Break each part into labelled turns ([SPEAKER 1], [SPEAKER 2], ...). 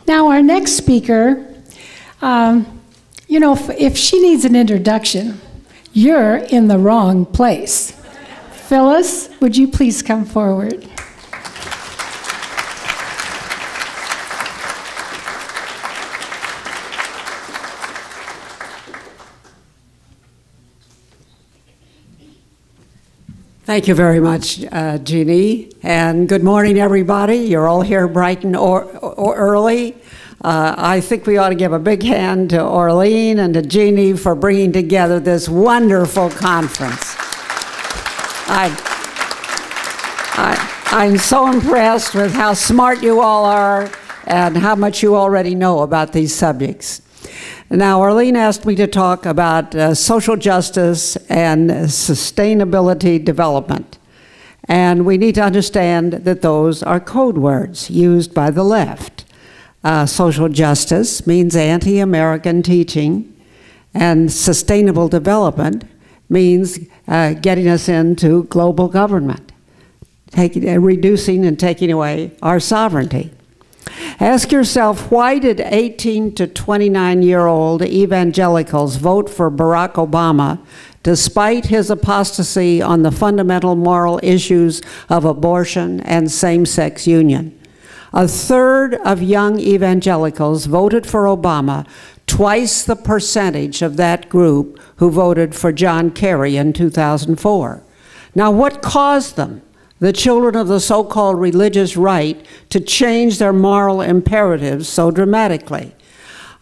[SPEAKER 1] Now, our next speaker, you know, if she needs an introduction, you're in the wrong place. Phyllis, would you please come forward?
[SPEAKER 2] Thank you very much, Jeannie, and good morning, everybody. You're all here bright and early. I think we ought to give a big hand to Orleen and to Jeannie for bringing together this wonderful conference. I'm so impressed with how smart you all are and how much you already know about these subjects. Now, Orleen asked me to talk about social justice and sustainability development. And we need to understand that those are code words used by the left. Social justice means anti-American teaching, and sustainable development means getting us into global government, reducing and taking away our sovereignty. Ask yourself, why did 18 to 29-year-old evangelicals vote for Barack Obama despite his apostasy on the fundamental moral issues of abortion and same-sex union? A third of young evangelicals voted for Obama, twice the percentage of that group who voted for John Kerry in 2004. Now, what caused them, the children of the so-called religious right, to change their moral imperatives so dramatically?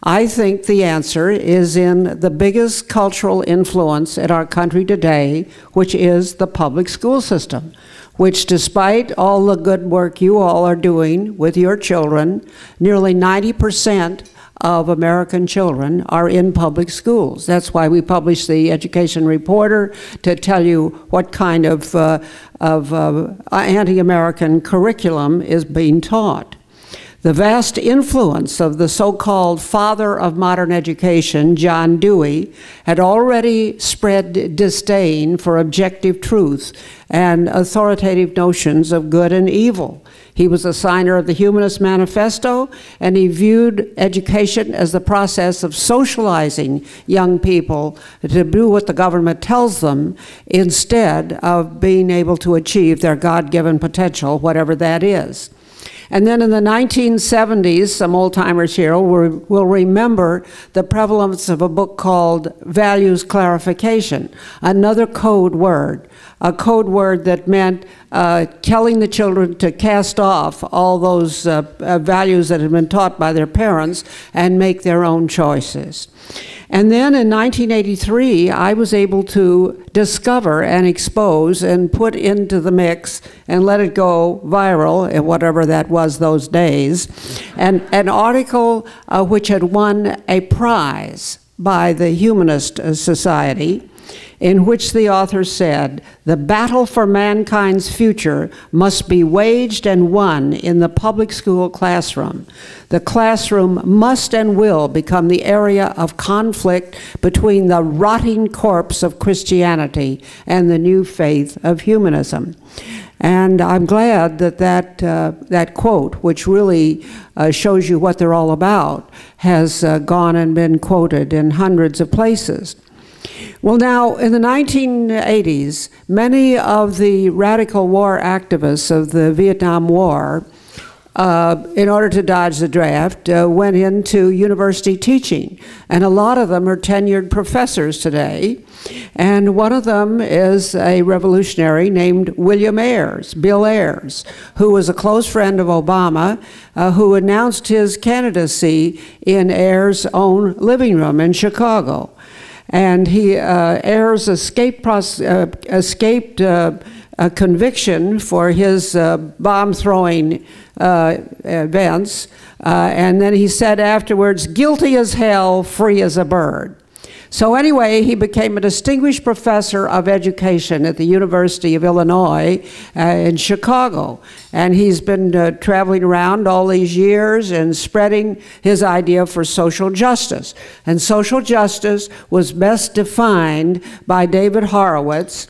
[SPEAKER 2] I think the answer is in the biggest cultural influence in our country today, which is the public school system, which, despite all the good work you all are doing with your children, nearly 90% of American children are in public schools. That's why we publish the Education Reporter, to tell you what kind of anti-American curriculum is being taught. The vast influence of the so-called father of modern education, John Dewey, had already spread disdain for objective truth and authoritative notions of good and evil. He was a signer of the Humanist Manifesto, and he viewed education as the process of socializing young people to do what the government tells them instead of being able to achieve their God-given potential, whatever that is. And then in the 1970s, some old-timers here will remember the prevalence of a book called Values Clarification, another code word, a code word that meant telling the children to cast off all those values that had been taught by their parents and make their own choices. And then in 1983, I was able to discover and expose and put into the mix and let it go viral, and whatever that was those days, and an article which had won a prize by the Humanist Society, in which the author said, "The battle for mankind's future must be waged and won in the public school classroom. The classroom must and will become the area of conflict between the rotting corpse of Christianity and the new faith of humanism." And I'm glad that that quote, which really shows you what they're all about, has gone and been quoted in hundreds of places. Well, now, in the 1980s, many of the radical war activists of the Vietnam War, in order to dodge the draft, went into university teaching. And a lot of them are tenured professors today. And one of them is a revolutionary named William Ayers, Bill Ayers, who was a close friend of Obama, who announced his candidacy in Ayers' own living room in Chicago. And Ayers escaped a conviction for his bomb-throwing events, and then he said afterwards, "Guilty as hell, free as a bird." So anyway, he became a distinguished professor of education at the University of Illinois in Chicago. And he's been traveling around all these years and spreading his idea for social justice. And social justice was best defined by David Horowitz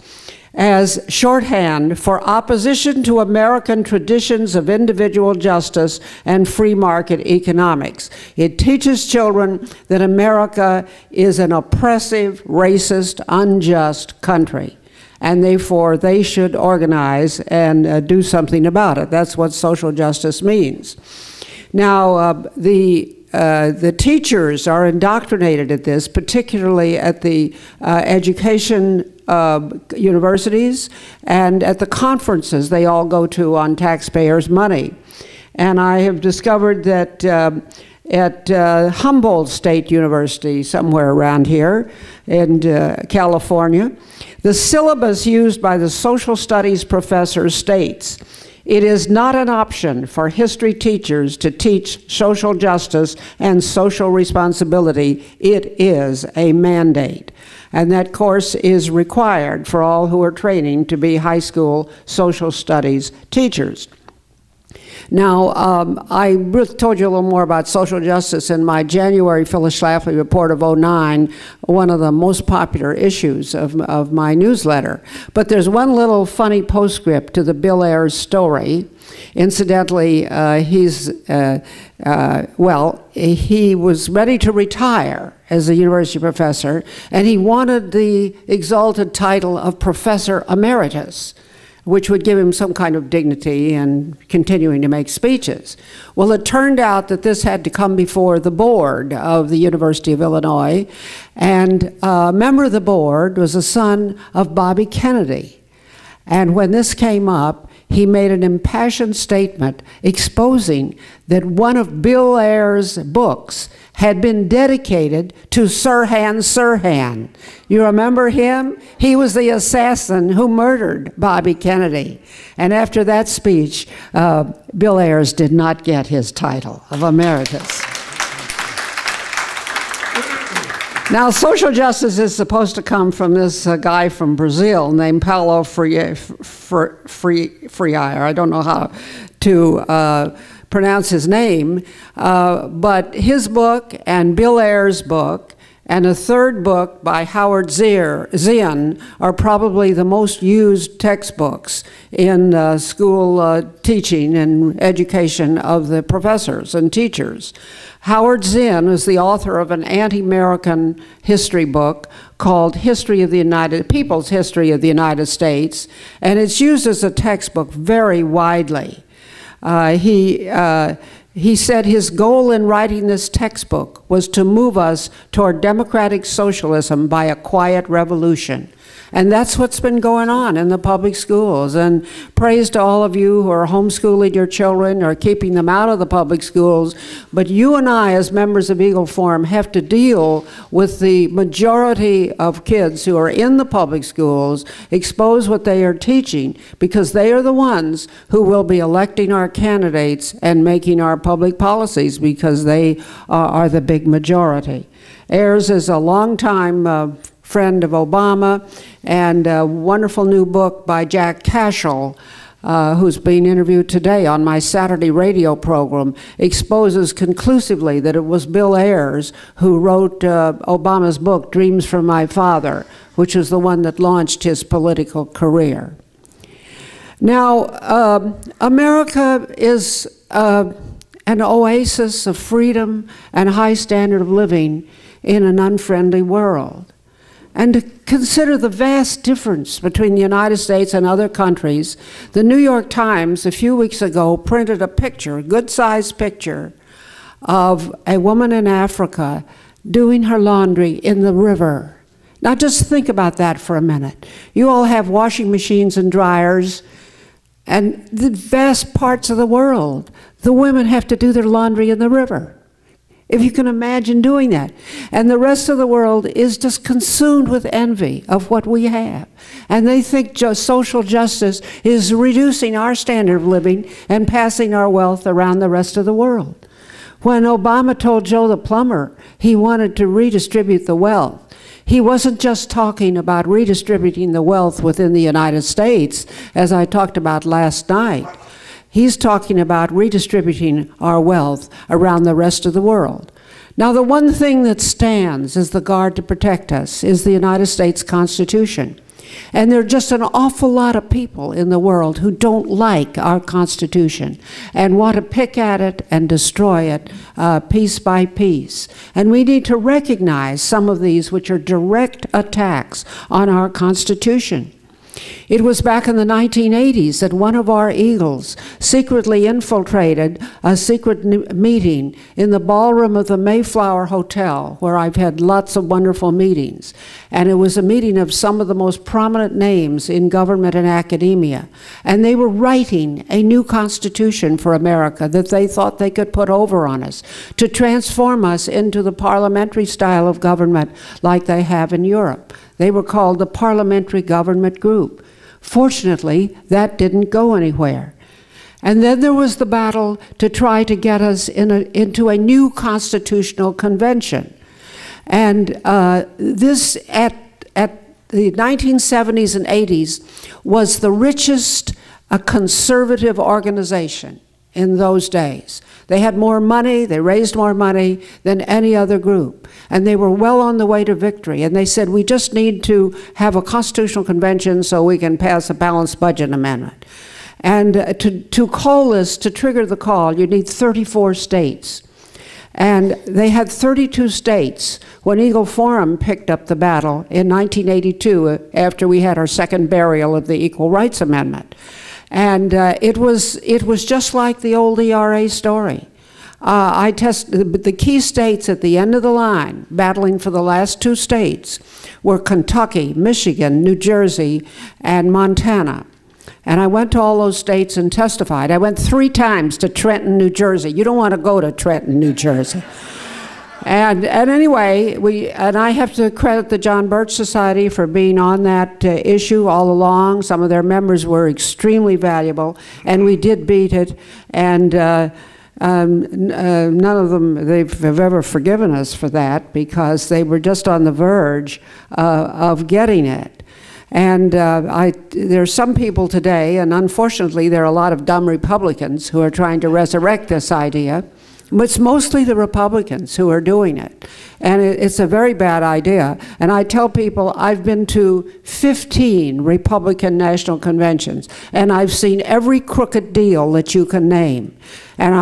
[SPEAKER 2] as shorthand for opposition to American traditions of individual justice and free market economics. It teaches children that America is an oppressive, racist, unjust country, and therefore they should organize and do something about it. That's what social justice means. Now, the teachers are indoctrinated at this, particularly at the education universities and at the conferences they all go to on taxpayers' money. And I have discovered that at Humboldt State University, somewhere around here in California, the syllabus used by the social studies professor states, "It is not an option for history teachers to teach social justice and social responsibility. It is a mandate." And that course is required for all who are training to be high school social studies teachers. Now, I told you a little more about social justice in my January Phyllis Schlafly report of '09, one of the most popular issues of my newsletter. But there's one little funny postscript to the Bill Ayers story. Incidentally, he was ready to retire as a university professor, and he wanted the exalted title of Professor Emeritus, which would give him some kind of dignity and continuing to make speeches. Well, it turned out that this had to come before the board of the University of Illinois, and a member of the board was a son of Bobby Kennedy. And when this came up, he made an impassioned statement exposing that one of Bill Ayers' books had been dedicated to Sirhan Sirhan. You remember him? He was the assassin who murdered Bobby Kennedy. And after that speech, Bill Ayers did not get his title of emeritus. Now, social justice is supposed to come from this guy from Brazil named Paulo Freire. I don't know how to pronounce his name, but his book and Bill Ayers' book and a third book by Howard Zinn are probably the most used textbooks in school teaching and education of the professors and teachers. Howard Zinn is the author of an anti-American history book called People's History of the United States, and it's used as a textbook very widely. He said his goal in writing this textbook was to move us toward democratic socialism by a quiet revolution. And that's what's been going on in the public schools. And praise to all of you who are homeschooling your children or keeping them out of the public schools. But you and I, as members of Eagle Forum, have to deal with the majority of kids who are in the public schools, expose what they are teaching, because they are the ones who will be electing our candidates and making our public policies, because they are the big majority. Ayers is a longtime friend of Obama, and a wonderful new book by Jack Cashel, who's being interviewed today on my Saturday radio program, exposes conclusively that it was Bill Ayers who wrote Obama's book, Dreams from My Father, which is the one that launched his political career. Now, America is an oasis of freedom and high standard of living in an unfriendly world. And to consider the vast difference between the United States and other countries, the New York Times a few weeks ago printed a picture, a good-sized picture, of a woman in Africa doing her laundry in the river. Now just think about that for a minute. You all have washing machines and dryers, and the vast parts of the world, the women have to do their laundry in the river. If you can imagine doing that. And the rest of the world is just consumed with envy of what we have. And they think social justice is reducing our standard of living and passing our wealth around the rest of the world. When Obama told Joe the plumber he wanted to redistribute the wealth, he wasn't just talking about redistributing the wealth within the United States, as I talked about last night. He's talking about redistributing our wealth around the rest of the world. Now, the one thing that stands as the guard to protect us is the United States Constitution. And there are just an awful lot of people in the world who don't like our Constitution and want to pick at it and destroy it piece by piece. And we need to recognize some of these which are direct attacks on our Constitution. It was back in the 1980s that one of our eagles secretly infiltrated a secret meeting in the ballroom of the Mayflower Hotel, where I've had lots of wonderful meetings. And it was a meeting of some of the most prominent names in government and academia. And they were writing a new constitution for America that they thought they could put over on us to transform us into the parliamentary style of government like they have in Europe. They were called the Parliamentary Government Group. Fortunately, that didn't go anywhere. And then there was the battle to try to get us into a new constitutional convention. And this, at the 1970s and 80s, was the richest conservative organization in those days. They had more money, they raised more money than any other group. And they were well on the way to victory. And they said, we just need to have a constitutional convention so we can pass a balanced budget amendment. And to call this, to trigger the call, you need 34 states. And they had 32 states when Eagle Forum picked up the battle in 1982 after we had our second burial of the Equal Rights Amendment. And it was just like the old ERA story. The key states at the end of the line, battling for the last two states, were Kentucky, Michigan, New Jersey, and Montana. And I went to all those states and testified. I went 3 times to Trenton, New Jersey. You don't want to go to Trenton, New Jersey. And anyway, I have to credit the John Birch Society for being on that issue all along. Some of their members were extremely valuable, and we did beat it. And none of them have ever forgiven us for that, because they were just on the verge of getting it. And there are some people today, and unfortunately there are a lot of dumb Republicans who are trying to resurrect this idea. But it's mostly the Republicans who are doing it. And it's a very bad idea. And I tell people I've been to 15 Republican National Conventions, and I've seen every crooked deal that you can name. And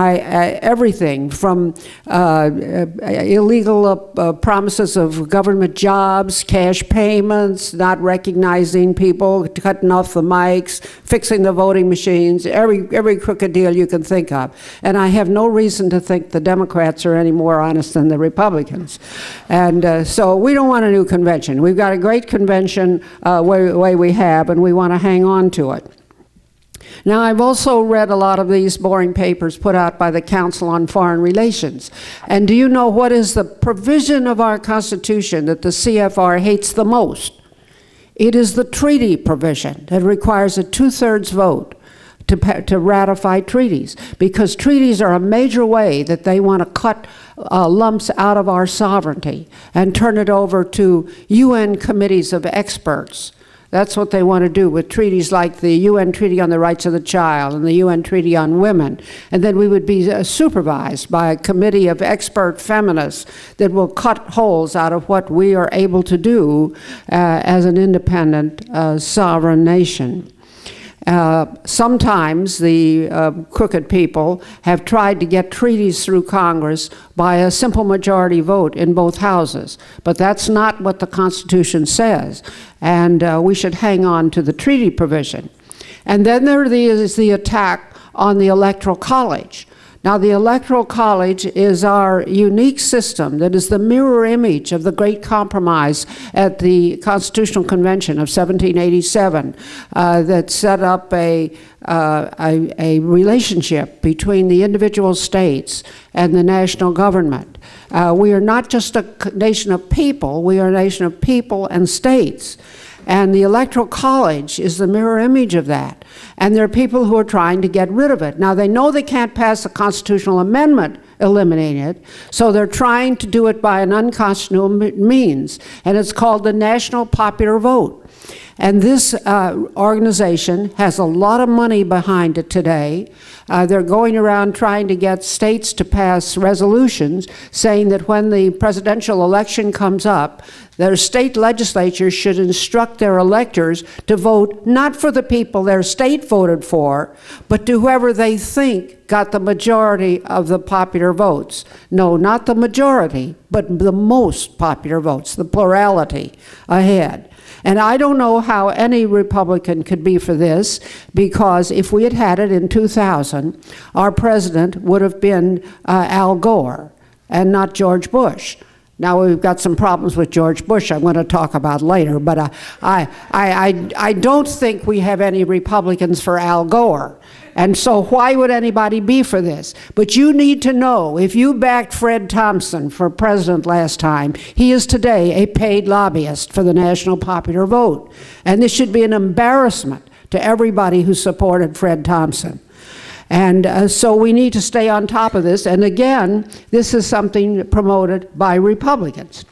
[SPEAKER 2] everything from illegal promises of government jobs, cash payments, not recognizing people, cutting off the mics, fixing the voting machines, every crooked deal you can think of. And I have no reason to think the Democrats are any more honest than the Republicans. And so we don't want a new convention. We've got a great convention way we have, and we want to hang on to it. Now, I've also read a lot of these boring papers put out by the Council on Foreign Relations. And do you know what is the provision of our Constitution that the CFR hates the most? It is the treaty provision that requires a 2/3 vote to ratify treaties, because treaties are a major way that they want to cut lumps out of our sovereignty and turn it over to UN committees of experts. That's what they want to do with treaties like the UN Treaty on the Rights of the Child and the UN Treaty on Women. And then we would be supervised by a committee of expert feminists that will cut holes out of what we are able to do as an independent sovereign nation. Sometimes the crooked people have tried to get treaties through Congress by a simple majority vote in both houses, but that's not what the Constitution says, and we should hang on to the treaty provision. And then there is the attack on the Electoral College. Now, the Electoral College is our unique system that is the mirror image of the Great Compromise at the Constitutional Convention of 1787 that set up a relationship between the individual states and the national government. We are not just a nation of people, we are a nation of people and states. And the Electoral College is the mirror image of that. And there are people who are trying to get rid of it. Now, they know they can't pass a constitutional amendment eliminating it, so they're trying to do it by an unconstitutional means. And it's called the national popular vote. And this organization has a lot of money behind it today. They're going around trying to get states to pass resolutions saying that when the presidential election comes up, their state legislatures should instruct their electors to vote not for the people their state voted for, but to whoever they think got the majority of the popular votes. No, not the majority, but the most popular votes, the plurality ahead. And I don't know how any Republican could be for this, because if we had had it in 2000, our president would have been Al Gore and not George Bush. Now, we've got some problems with George Bush I'm going to talk about later, but I don't think we have any Republicans for Al Gore. And so why would anybody be for this? But you need to know, if you backed Fred Thompson for president last time, he is today a paid lobbyist for the national popular vote. And this should be an embarrassment to everybody who supported Fred Thompson. And so we need to stay on top of this. And again, this is something promoted by Republicans.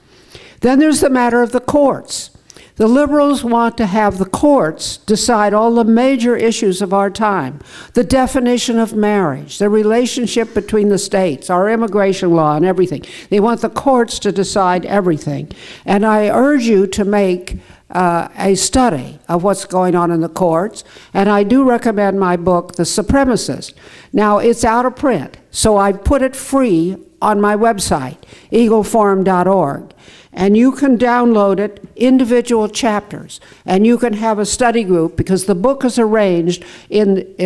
[SPEAKER 2] Then there's the matter of the courts. The liberals want to have the courts decide all the major issues of our time. The definition of marriage, the relationship between the states, our immigration law and everything. They want the courts to decide everything. And I urge you to make a study of what's going on in the courts, and I do recommend my book, The Supremacist. Now, it's out of print, so I've put it free on my website, eagleforum.org. And you can download it, individual chapters, and you can have a study group, because the book is arranged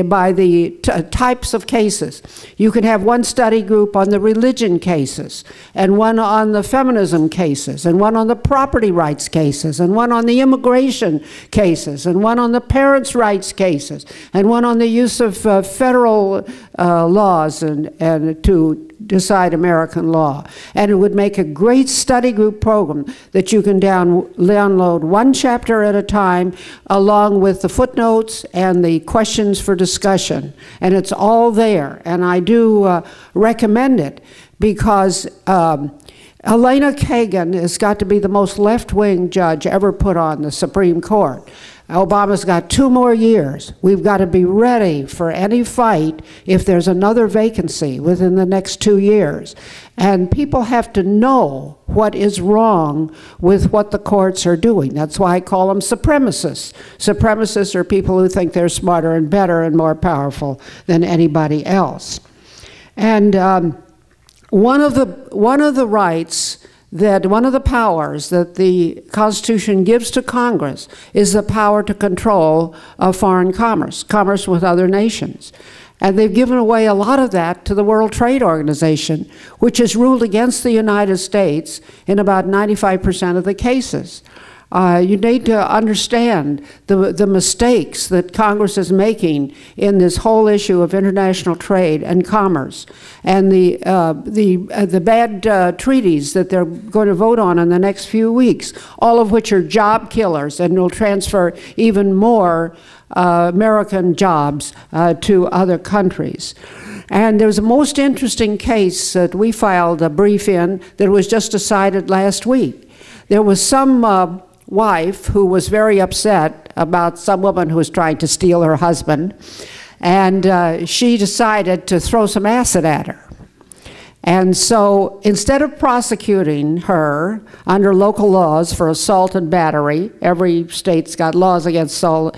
[SPEAKER 2] by the types of cases. You can have one study group on the religion cases, and one on the feminism cases, and one on the property rights cases, and one on the immigration cases, and one on the parents' rights cases, and one on the use of federal laws and to decide American law. And it would make a great study group program that you can download one chapter at a time, along with the footnotes and the questions for discussion. And it's all there. And I do recommend it, because Elena Kagan has got to be the most left-wing judge ever put on the Supreme Court. Obama's got 2 more years. We've got to be ready for any fight if there's another vacancy within the next 2 years. And people have to know what is wrong with what the courts are doing. That's why I call them supremacists. Supremacists are people who think they're smarter and better and more powerful than anybody else. And one of the rights one of the powers that the Constitution gives to Congress is the power to control foreign commerce with other nations. And they've given away a lot of that to the World Trade Organization, which has ruled against the United States in about 95% of the cases. You need to understand the mistakes that Congress is making in this whole issue of international trade and commerce, and the bad treaties that they're going to vote on in the next few weeks, all of which are job killers and will transfer even more American jobs to other countries. And there was a most interesting case that we filed a brief in that was just decided last week. There was some wife who was very upset about some woman who was trying to steal her husband, and she decided to throw some acid at her. And so instead of prosecuting her under local laws for assault and battery, every state's got laws against assault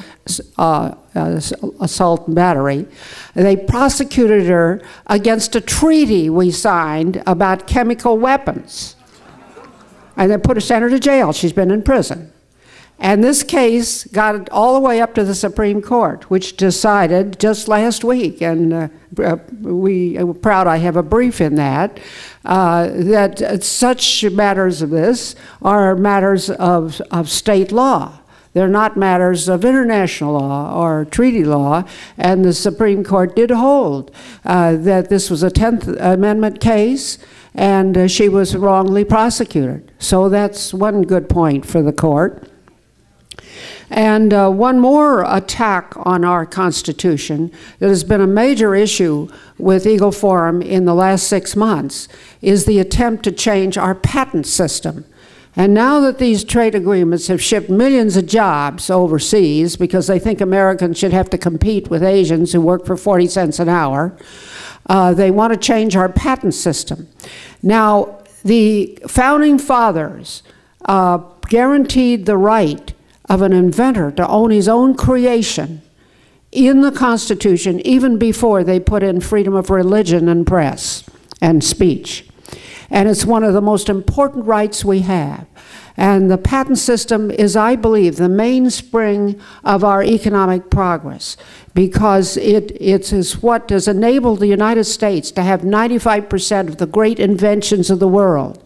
[SPEAKER 2] and battery, they prosecuted her against a treaty we signed about chemical weapons. And they sent her to jail. She's been in prison. And this case got all the way up to the Supreme Court, which decided just last week, and we're proud I have a brief in that, that such matters of this are matters of state law. They're not matters of international law or treaty law, and the Supreme Court did hold that this was a 10th Amendment case, and she was wrongly prosecuted. So that's one good point for the court. And one more attack on our Constitution that has been a major issue with Eagle Forum in the last 6 months is the attempt to change our patent system. And now that these trade agreements have shipped millions of jobs overseas because they think Americans should have to compete with Asians who work for 40 cents an hour, they want to change our patent system. Now, the Founding Fathers guaranteed the right of an inventor to own his own creation in the Constitution even before they put in freedom of religion and press and speech. And it's one of the most important rights we have. And the patent system is, I believe, the mainspring of our economic progress, because it is what has enabled the United States to have 95% of the great inventions of the world.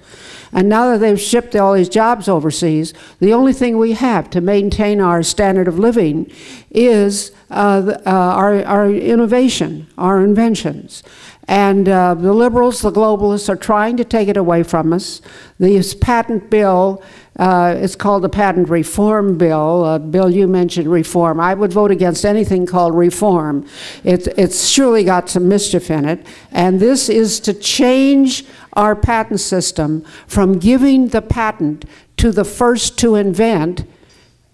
[SPEAKER 2] And now that they've shipped all these jobs overseas, the only thing we have to maintain our standard of living is our innovation, our inventions. And the liberals, the globalists, are trying to take it away from us. This patent bill, it's called the Patent Reform Bill. Bill, you mentioned reform. I would vote against anything called reform. It's surely got some mischief in it. And this is to change our patent system from giving the patent to the first to invent,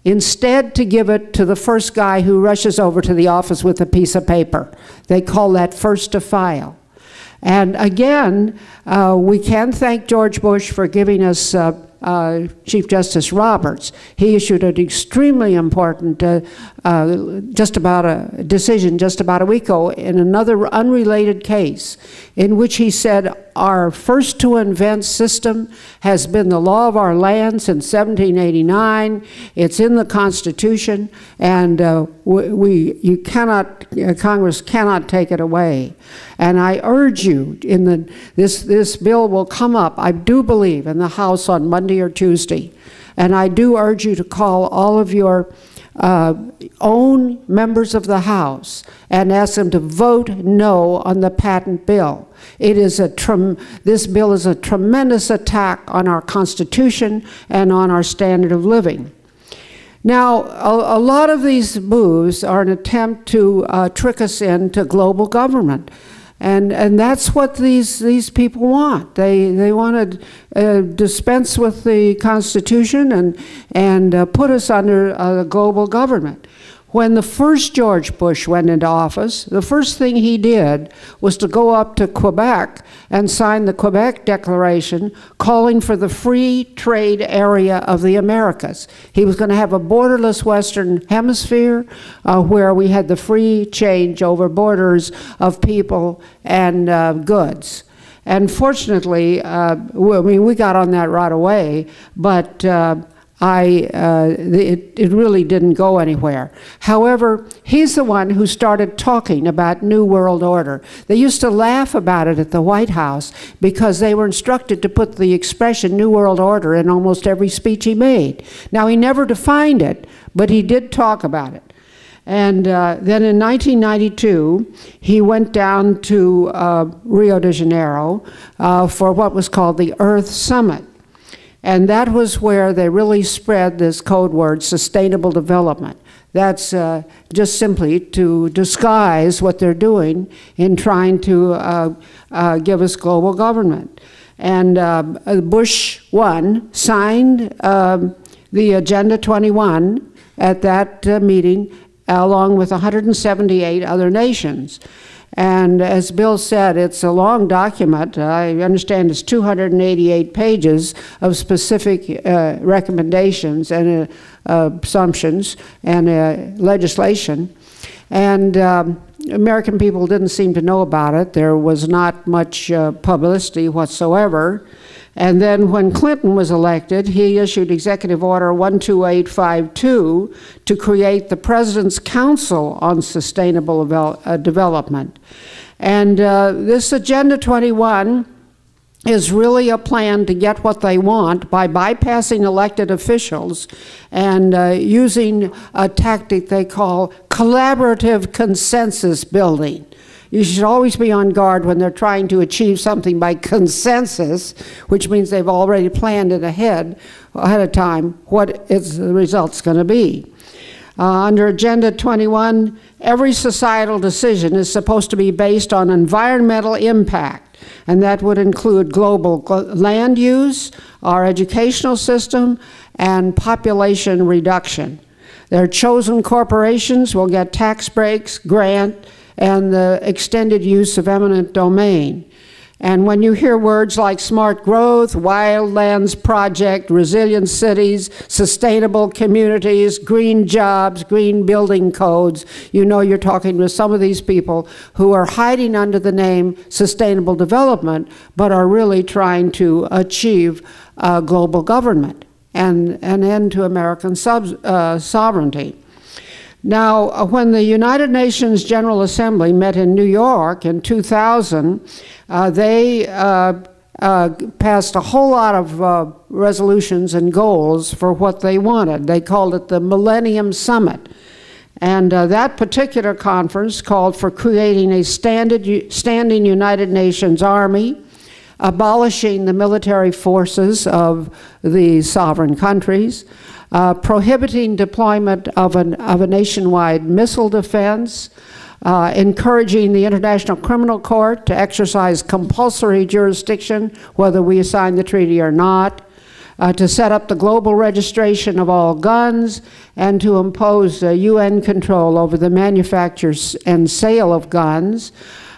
[SPEAKER 2] instead to give it to the first guy who rushes over to the office with a piece of paper. They call that first to file. And again, we can thank George Bush for giving us Chief Justice Roberts. He issued an extremely important decision just about a week ago in another unrelated case, in which he said our first to invent system has been the law of our land since 1789. It's in the Constitution, and Congress cannot take it away. And I urge you, this bill will come up, I do believe, in the House on Monday or Tuesday. And I do urge you to call all of your own members of the House and ask them to vote no on the patent bill. This bill is a tremendous attack on our Constitution and on our standard of living. Now, a lot of these moves are an attempt to trick us into global government. And that's what these people want. They want to dispense with the Constitution and put us under a global government. When the first George Bush went into office, the first thing he did was to go up to Quebec and sign the Quebec Declaration calling for the free trade area of the Americas. He was going to have a borderless Western Hemisphere where we had the free change over borders of people and goods. And fortunately, we got on that right away, but it really didn't go anywhere. However, he's the one who started talking about New World Order. They used to laugh about it at the White House because they were instructed to put the expression New World Order in almost every speech he made. Now, he never defined it, but he did talk about it. And then in 1992, he went down to Rio de Janeiro for what was called the Earth Summit. And that was where they really spread this code word, sustainable development. That's just simply to disguise what they're doing in trying to give us global government. And Bush 1 signed the Agenda 21 at that meeting, along with 178 other nations. And as Bill said, it's a long document. I understand it's 288 pages of specific recommendations and assumptions and legislation. And American people didn't seem to know about it. There was not much publicity whatsoever. And then when Clinton was elected, he issued Executive Order 12852 to create the President's Council on Sustainable Development. And this Agenda 21 is really a plan to get what they want by bypassing elected officials and using a tactic they call collaborative consensus building. You should always be on guard when they're trying to achieve something by consensus, which means they've already planned it ahead of time what the result's going to be. Under Agenda 21, every societal decision is supposed to be based on environmental impact. and that would include global land use, our educational system, and population reduction. Their chosen corporations will get tax breaks, grant, and the extended use of eminent domain. And when you hear words like smart growth, wildlands project, resilient cities, sustainable communities, green jobs, green building codes, you know you're talking to some of these people who are hiding under the name sustainable development, but are really trying to achieve global government and an end to American sovereignty. Now, when the United Nations General Assembly met in New York in 2000, they passed a whole lot of resolutions and goals for what they wanted. They called it the Millennium Summit. And that particular conference called for creating a standing United Nations Army, abolishing the military forces of the sovereign countries, prohibiting deployment of a nationwide missile defense, encouraging the International Criminal Court to exercise compulsory jurisdiction, whether we assign the treaty or not, to set up the global registration of all guns, and to impose UN control over the manufacture and sale of guns,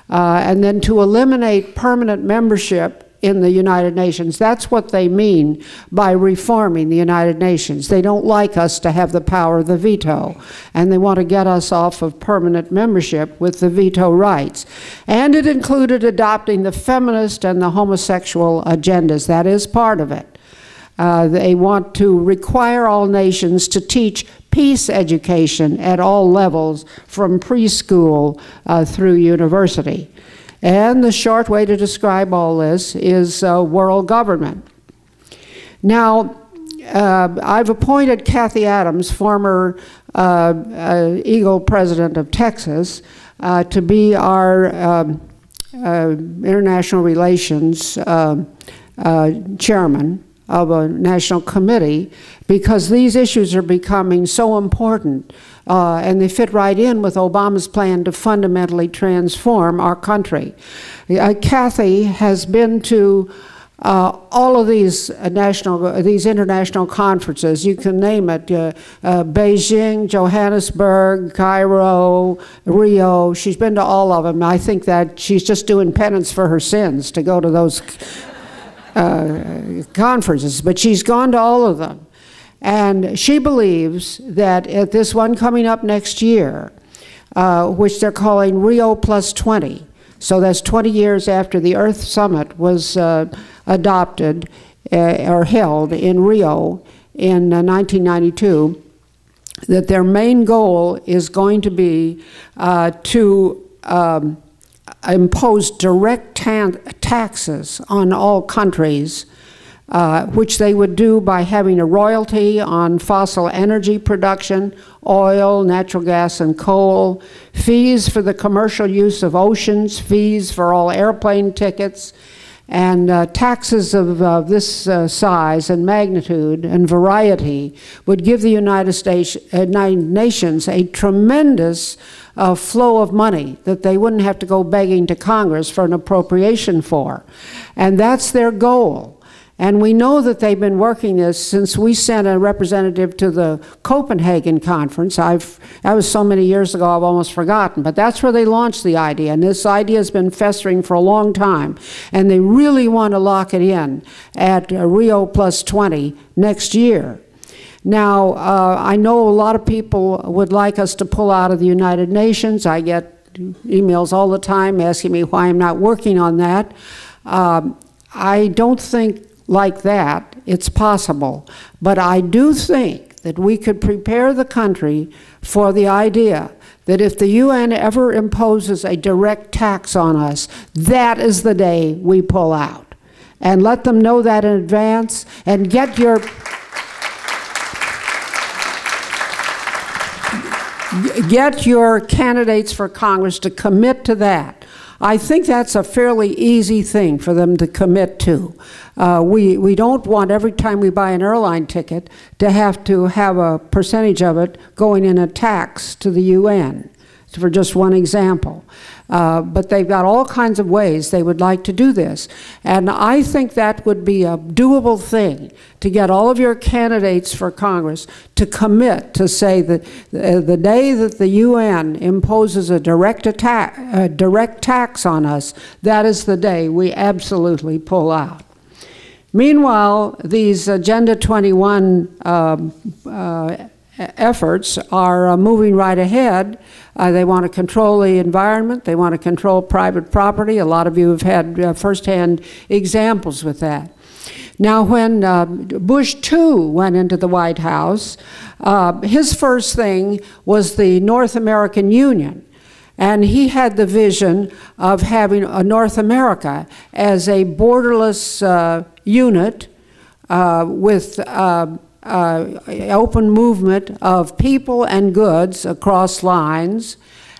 [SPEAKER 2] and then to eliminate permanent membership in the United Nations. That's what they mean by reforming the United Nations. They don't like us to have the power of the veto, and they want to get us off of permanent membership with the veto rights. And it included adopting the feminist and the homosexual agendas. That is part of it. They want to require all nations to teach peace education at all levels, from preschool through university. And the short way to describe all this is world government. Now, I've appointed Kathy Adams, former Eagle president of Texas, to be our international relations chairman of a national committee, because these issues are becoming so important, and they fit right in with Obama's plan to fundamentally transform our country. Kathy has been to all of these international conferences. You can name it: Beijing, Johannesburg, Cairo, Rio. She's been to all of them. I think that she's just doing penance for her sins to go to those conferences, but she's gone to all of them. And she believes that at this one coming up next year, which they're calling Rio Plus 20, so that's 20 years after the Earth Summit was adopted or held in Rio in 1992, that their main goal is going to be to impose direct taxes on all countries, which they would do by having a royalty on fossil energy production, oil, natural gas, and coal, fees for the commercial use of oceans, fees for all airplane tickets, and taxes of this size and magnitude and variety would give the United Nations a tremendous flow of money that they wouldn't have to go begging to Congress for an appropriation for. And that's their goal. And we know that they've been working this since we sent a representative to the Copenhagen conference. That was so many years ago I've almost forgotten, but that's where they launched the idea, and this idea has been festering for a long time, and they really want to lock it in at Rio Plus 20 next year. Now, I know a lot of people would like us to pull out of the United Nations. I get emails all the time asking me why I'm not working on that. I don't think like that it's possible, but I do think that we could prepare the country for the idea that if the UN ever imposes a direct tax on us, that is the day we pull out. And let them know that in advance, and get your candidates for Congress to commit to that. I think that's a fairly easy thing for them to commit to. We don't want, every time we buy an airline ticket, to have a percentage of it going in a tax to the UN, for just one example. But they've got all kinds of ways they would like to do this. And I think that would be a doable thing, to get all of your candidates for Congress to commit to say that the day that the UN imposes a direct tax on us, that is the day we absolutely pull out. Meanwhile, these Agenda 21 efforts are moving right ahead. They want to control the environment. They want to control private property. A lot of you have had firsthand examples with that. Now, when Bush II went into the White House, his first thing was the North American Union. And he had the vision of having North America as a borderless unit with open movement of people and goods across lines.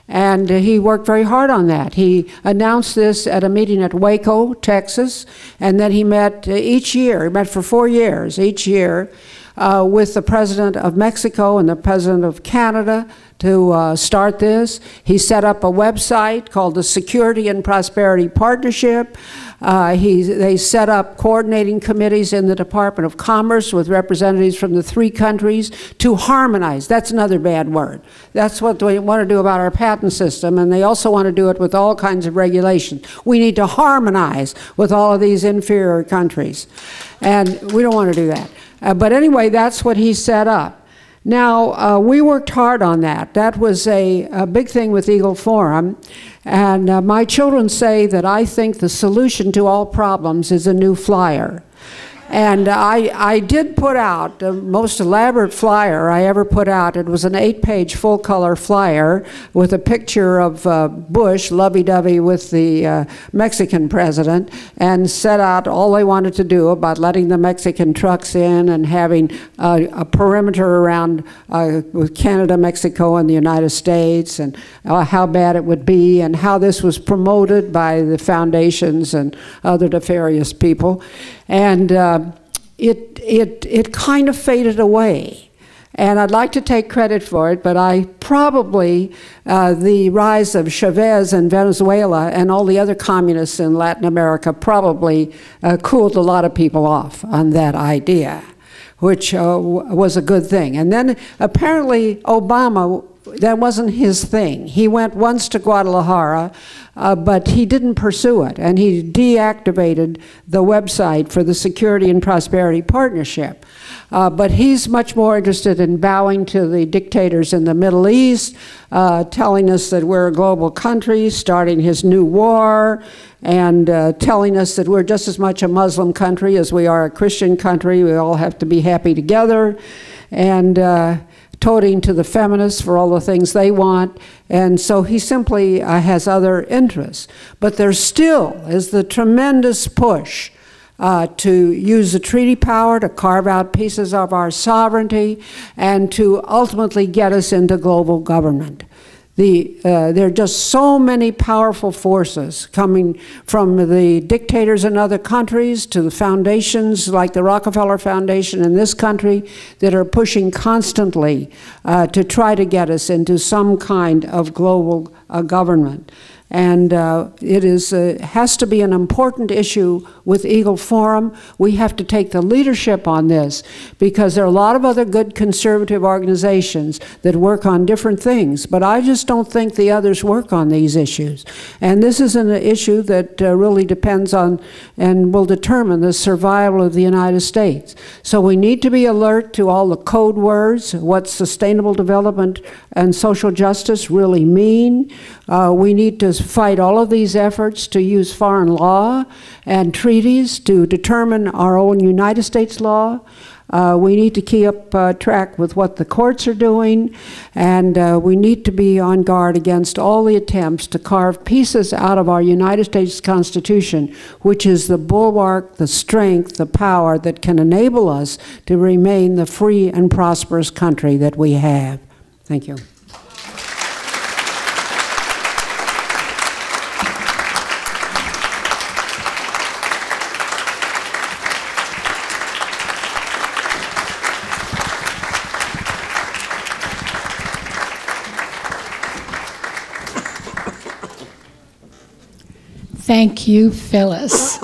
[SPEAKER 2] And he worked very hard on that. He announced this at a meeting at Waco, Texas, and then he met each year, he met for 4 years, each year, with the President of Mexico and the President of Canada to start this. He set up a website called the Security and Prosperity Partnership. They set up coordinating committees in the Department of Commerce with representatives from the 3 countries to harmonize. That's another bad word. That's what they want to do about our patent system, and they also want to do it with all kinds of regulations. We need to harmonize with all of these inferior countries, and we don't want to do that. But anyway, that's what he set up. Now, we worked hard on that. That was a big thing with Eagle Forum. And my children say that I think the solution to all problems is a new flyer. And I did put out the most elaborate flyer I ever put out. It was an 8-page full-color flyer with a picture of Bush, lovey-dovey with the Mexican president, and set out all they wanted to do about letting the Mexican trucks in and having a perimeter around with Canada, Mexico, and the United States, and how bad it would be, and how this was promoted by the foundations and other nefarious people. And it kind of faded away. And I'd like to take credit for it, but I probably, the rise of Chavez in Venezuela and all the other communists in Latin America probably cooled a lot of people off on that idea, which was a good thing. And then apparently Obama, that wasn't his thing. He went once to Guadalajara, but he didn't pursue it, and he deactivated the website for the Security and Prosperity Partnership. But he's much more interested in bowing to the dictators in the Middle East, telling us that we're a global country, starting his new war, and telling us that we're just as much a Muslim country as we are a Christian country. We all have to be happy together, and toting to the feminists for all the things they want. And so he simply has other interests. But there still is the tremendous push to use the treaty power to carve out pieces of our sovereignty and to ultimately get us into global government. There are just so many powerful forces coming from the dictators in other countries to the foundations like the Rockefeller Foundation in this country that are pushing constantly to try to get us into some kind of global government. And it has to be an important issue with Eagle Forum. We have to take the leadership on this because there are a lot of other good conservative organizations that work on different things, but I just don't think the others work on these issues. And this is an issue that really depends on and will determine the survival of the United States. So we need to be alert to all the code words, what sustainable development and social justice really mean. We need to fight all of these efforts to use foreign law and treaties to determine our own United States law. We need to keep up track with what the courts are doing, and we need to be on guard against all the attempts to carve pieces out of our United States Constitution, which is the bulwark, the strength, the power that can enable us to remain the free and prosperous country that we have. Thank you.
[SPEAKER 1] Thank you, Phyllis.